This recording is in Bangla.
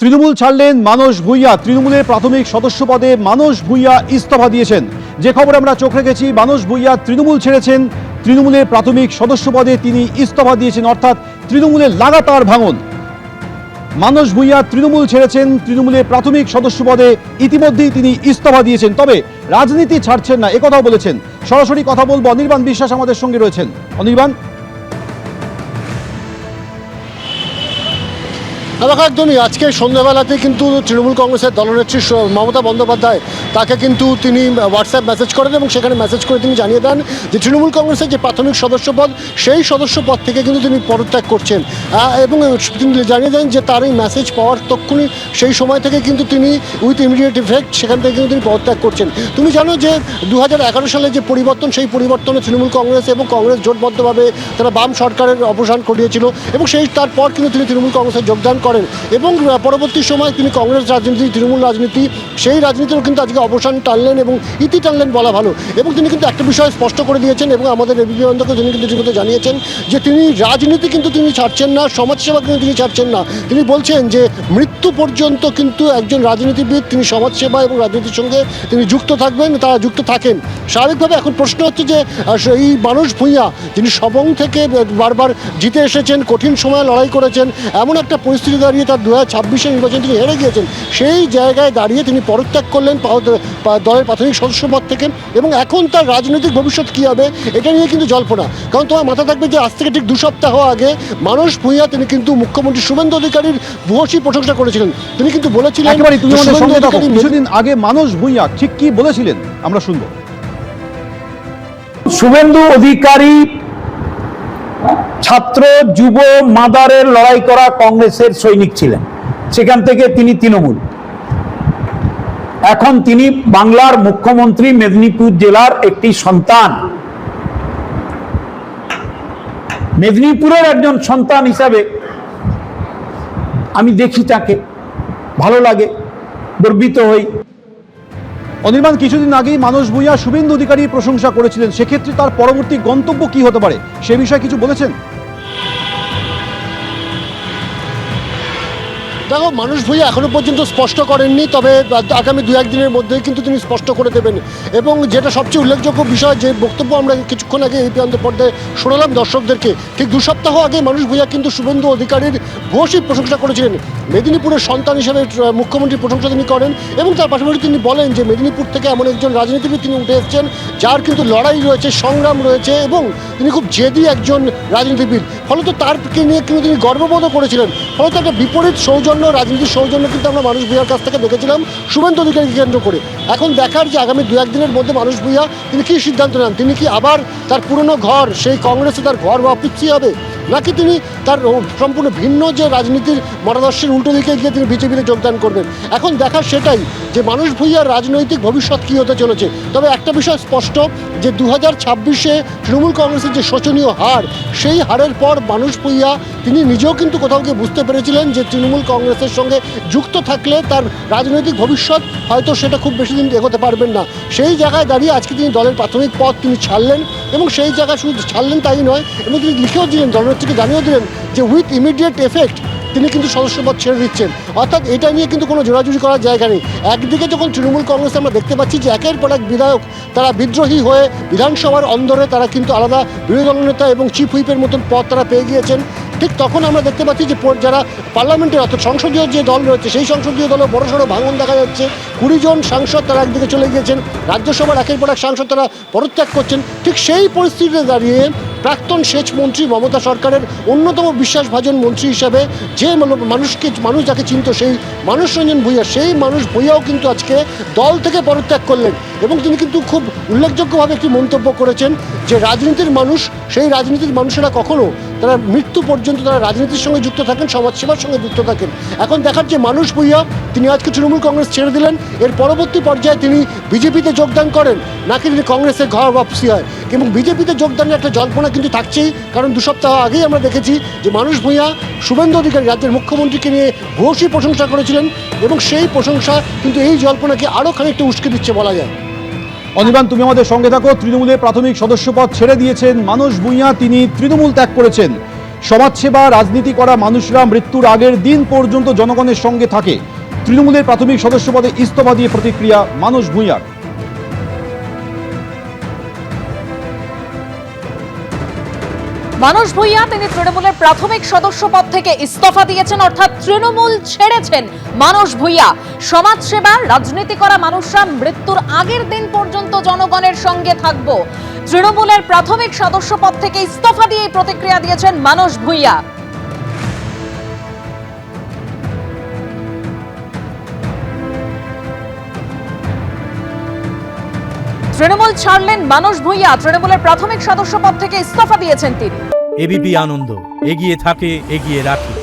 তৃণমূল ছাড়লেন মানস ভূঁইয়া। তৃণমূলের প্রাথমিক সদস্য পদে মানস ভূঁইয়া ইস্তফা দিয়েছেন। যে খবর আমরা চোখ রেখেছি, মানস ভূঁইয়া তৃণমূল ছেড়েছেন, তৃণমূলের প্রাথমিক সদস্য পদে তিনি ইস্তফা দিয়েছেন, অর্থাৎ তৃণমূলের লাগাতার ভাঙন। মানস ভূঁইয়া তৃণমূল ছেড়েছেন, তৃণমূলের প্রাথমিক সদস্য পদে ইতিমধ্যেই তিনি ইস্তফা দিয়েছেন। তবে রাজনীতি ছাড়ছেন না, একথাও বলেছেন। সরাসরি কথা বলবো, অনির্বাণ বিশ্বাস আমাদের সঙ্গে রয়েছেন। অনির্বাণ, একদমই আজকে সন্ধ্যাবেলাতে কিন্তু তৃণমূল কংগ্রেসের দলনেত্রী মমতা বন্দ্যোপাধ্যায় তাকে কিন্তু তিনি হোয়াটসঅ্যাপ মেসেজ করেন এবং সেখানে মেসেজ করে তিনি জানিয়ে দেন যে তৃণমূল কংগ্রেসের যে প্রাথমিক সদস্য পদ, সেই সদস্য পদ থেকে কিন্তু তিনি পদত্যাগ করছেন এবং তিনি জানিয়ে দেন যে তার এই মেসেজ পাওয়ার তক্ষুনি সেই সময় থেকে কিন্তু তিনি উইথ ইমিডিয়েট ইফেক্ট সেখান থেকে কিন্তু তিনি পদত্যাগ করছেন। তুমি জানো যে 2011 সালে যে পরিবর্তন, সেই পরিবর্তনে তৃণমূল কংগ্রেস এবং কংগ্রেস জোটবদ্ধভাবে তারা বাম সরকারের অবসান ঘটিয়েছিল এবং সেই তারপর কিন্তু তিনি তৃণমূল কংগ্রেসে যোগদান করেন এবং পরবর্তী সময় তিনি কংগ্রেস রাজনীতি, তৃণমূল রাজনীতি, সেই রাজনীতিরও কিন্তু আজকে অবসান টানলেন এবং ইতি টানলেন বলা ভালো। এবং তিনি কিন্তু একটা বিষয় স্পষ্ট করে দিয়েছেন এবং আমাদের এবিপি বান্ধবকে তিনি কিন্তু রীতিমতো জানিয়েছেন যে তিনি রাজনীতি কিন্তু তিনি ছাড়ছেন না, সমাজসেবা কিন্তু তিনি ছাড়ছেন না। তিনি বলছেন যে মৃত্যু পর্যন্ত কিন্তু একজন রাজনীতিবিদ তিনি সমাজসেবা এবং রাজনীতির সঙ্গে তিনি যুক্ত থাকবেন, তারা যুক্ত থাকেন। স্বাভাবিকভাবে এখন প্রশ্ন হচ্ছে যে এই মানস ভূঁইয়া যিনি সবং থেকে বারবার জিতে এসেছেন, কঠিন সময়ে লড়াই করেছেন, এমন একটা পরিস্থিতি দাঁড়িয়ে তার 2026 নির্বাচন তিনি হেরে গিয়েছেন, সেই জায়গায় দাঁড়িয়ে তিনি পদত্যাগ করলেন দলের প্রাথমিক সদস্য পদ থেকে এবং এখন তার রাজনৈতিক ভবিষ্যৎ কী হবে এটা নিয়ে কিন্তু জল্পনা। কারণ তোমার মাথা থাকবে যে আজ থেকে ঠিক 2 সপ্তাহ আগে মানস ভূঁইয়া তিনি কিন্তু মুখ্যমন্ত্রী শুভেন্দু অধিকারীর ভূয়সী প্রশংসা করেছিলেন। তিনি কিন্তু বলেছিলেন, কিছুদিন আগে মানস ভূঁইয়া ঠিক কি বলেছিলেন আমরা শুনবো। শুভেন্দু অধিকারী ছাত্র যুব মাদারের লড়াই করা কংগ্রেসের সৈনিক ছিলেন, সেখান থেকে তিনি তৃণমূল। এখন তিনি বাংলার মুখ্যমন্ত্রী, মেদিনীপুর জেলার একটি সন্তান। মেদিনীপুরের একজন সন্তান হিসাবে আমি দেখি তাকে, ভালো লাগে, গর্বিত হই। অনির্বাণ, কিছুদিন আগেই মানস ভূঁইয়া শুভেন্দু অধিকারীর প্রশংসা করেছিলেন, সেক্ষেত্রে তার পরবর্তী গন্তব্য কি হতে পারে সে বিষয়ে কিছু বলেছেন? দেখো, মানস ভূঁইয়া এখনো পর্যন্ত স্পষ্ট করেননি, তবে আগামী 2-1 দিনের মধ্যেই কিন্তু তিনি স্পষ্ট করে দেবেন। এবং যেটা সবচেয়ে উল্লেখযোগ্য বিষয়, যে বক্তব্য আমরা কিছুক্ষণ আগে এই পর্দায় শোনালাম দর্শকদেরকে, ঠিক 2 সপ্তাহ আগে মানস ভূঁইয়া কিন্তু শুভেন্দু অধিকারীর ভূয়সী প্রশংসা করেছিলেন। মেদিনীপুরের সন্তান হিসেবে মুখ্যমন্ত্রীর প্রশংসা তিনি করেন এবং তার পাশাপাশি তিনি বলেন যে মেদিনীপুর থেকে এমন একজন রাজনীতিবিদ তিনি উঠে এসেছেন যার কিন্তু লড়াই রয়েছে, সংগ্রাম রয়েছে এবং তিনি খুব জেদি একজন রাজনীতিবিদ। ফলত তারকে নিয়ে কিন্তু তিনি গর্ববোধ করেছিলেন। ফলত একটা বিপরীত সৌজন্য, রাজনীতির সৌজন্য কিন্তু আমরা মানস ভূঁইয়ার কাছ থেকে দেখেছিলাম শুভেন্দু অধিকারীকে কেন্দ্র করে। এখন দেখার যে আগামী 2-1 দিনের মধ্যে মানস ভূঁইয়া তিনি কী সিদ্ধান্ত নেন। তিনি কি আবার তার পুরনো ঘর, সেই কংগ্রেসে তার ঘর বা পিছিয়ে হবে, নাকি তিনি তার সম্পূর্ণ ভিন্ন যে রাজনীতির মতাদর্শের উল্টো দিকে গিয়ে তিনি বিজেপিতে যোগদান করবেন। এখন দেখার সেটাই যে মানস ভূঁইয়ার রাজনৈতিক ভবিষ্যৎ কী হতে চলেছে। তবে একটা বিষয় স্পষ্ট যে 2026-এ তৃণমূল কংগ্রেসের যে শোচনীয় হার, সেই হারের পর মানস ভূঁইয়া তিনি নিজেও কিন্তু কোথাও গিয়ে বুঝতে পেরেছিলেন যে তৃণমূল কংগ্রেসের সঙ্গে যুক্ত থাকলে তার রাজনৈতিক ভবিষ্যৎ হয়তো সেটা খুব বেশি দিন এগোতে পারবেন না। সেই জায়গায় দাঁড়িয়ে আজকে তিনি দলের প্রাথমিক পদ তিনি ছাড়লেন এবং সেই জায়গায় শুধু ছাড়লেন তাই নয়, এবং তিনি লিখেও দিলেন, দলনেত্রীকে জানিয়েও দিলেন যে উইথ ইমিডিয়েট এফেক্ট তিনি কিন্তু সদস্যপদ ছেড়ে দিচ্ছেন। অর্থাৎ এটা নিয়ে কিন্তু কোনো জোরাজুরি করার জায়গা নেই। একদিকে যখন তৃণমূল কংগ্রেসে আমরা দেখতে পাচ্ছি যে একের পর এক বিধায়ক তারা বিদ্রোহী হয়ে বিধানসভার অন্দরে তারা কিন্তু আলাদা বিরোধী দলনেতা এবং চিফ হুইপের মতন পদ তারা পেয়ে গিয়েছেন, ঠিক তখন আমরা দেখতে পাচ্ছি যে যারা পার্লামেন্টের অর্থাৎ সংসদীয় যে দল রয়েছে, সেই সংসদীয় দলের বড়সড় ভাঙন দেখা যাচ্ছে। 20 জন সাংসদ তারা একদিকে চলে গিয়েছেন, রাজ্যসভার একের পর এক সাংসদ তারা পদত্যাগ করছেন। ঠিক সেই পরিস্থিতিতে দাঁড়িয়ে প্রাক্তন সেচ মন্ত্রী মমতা সরকারের অন্যতম বিশ্বাসভাজন মন্ত্রী হিসাবে যে মানুষ যাকে চিনত, সেই মানস রঞ্জন ভূঁইয়া, সেই মানস ভূঁইয়াও কিন্তু আজকে দল থেকে পদত্যাগ করলেন এবং তিনি কিন্তু খুব উল্লেখযোগ্যভাবে একটি মন্তব্য করেছেন যে রাজনীতির মানুষ, সেই রাজনীতির মানুষেরা কখনো তারা মৃত্যু পর্যন্ত তারা রাজনীতির সঙ্গে যুক্ত থাকেন, সমাজসেবার সঙ্গে যুক্ত থাকেন। এখন দেখার যে মানস ভূঁইয়া তিনি আজকে তৃণমূল কংগ্রেস ছেড়ে দিলেন, এর পরবর্তী পর্যায়ে তিনি বিজেপিতে যোগদান করেন, নাকি তিনি কংগ্রেসের ঘর ওয়াপসি হয়। এবং বিজেপিতে যোগদানের একটা জল্পনা কিন্তু থাকছেই, কারণ 2 সপ্তাহ আগেই আমরা দেখেছি যে মানস ভূঁইয়া শুভেন্দু অধিকারী রাজ্যের মুখ্যমন্ত্রীকে নিয়ে ভূয়সী প্রশংসা করেছিলেন এবং সেই প্রশংসা কিন্তু এই জল্পনাকে আরও খানিকটা উস্কে দিচ্ছে বলা যায়। অনির্বাণ, তুমি আমাদের সঙ্গে থাকো। তৃণমূলের প্রাথমিক সদস্য পদ ছেড়ে দিয়েছেন মানস ভূঁইয়া, তিনি তৃণমূল ত্যাগ করেছেন। সমাজসেবা রাজনীতি করা মানুষরা মৃত্যুর আগের দিন পর্যন্ত জনগণের সঙ্গে থাকে। তৃণমূলের প্রাথমিক সদস্য পদে ইস্তফা দিয়ে প্রতিক্রিয়া মানস ভূঁইয়ার। মানস ভূঁইয়া তিনি তৃণমূলের প্রাথমিক সদস্য পদ থেকে ইস্তফা দিয়েছেন, অর্থাৎ তৃণমূল ছেড়েছেন মানস ভূঁইয়া। সমাজসেবা রাজনীতি করা মানুষরা মৃত্যুর আগের দিন পর্যন্ত জনগণের সঙ্গে থাকব। তৃণমূলের প্রাথমিক সদস্য পদ থেকে ইস্তফা দিয়ে প্রতিক্রিয়া দিয়েছেন মানস ভূঁইয়া। তৃণমূল ছাড়লেন মানস ভূঁইয়া, তৃণমূলের প্রাথমিক সদস্য পদ থেকে ইস্তফা দিয়েছেন তিনি। এবিপি আনন্দ, এগিয়ে থাকে, এগিয়ে রাখে।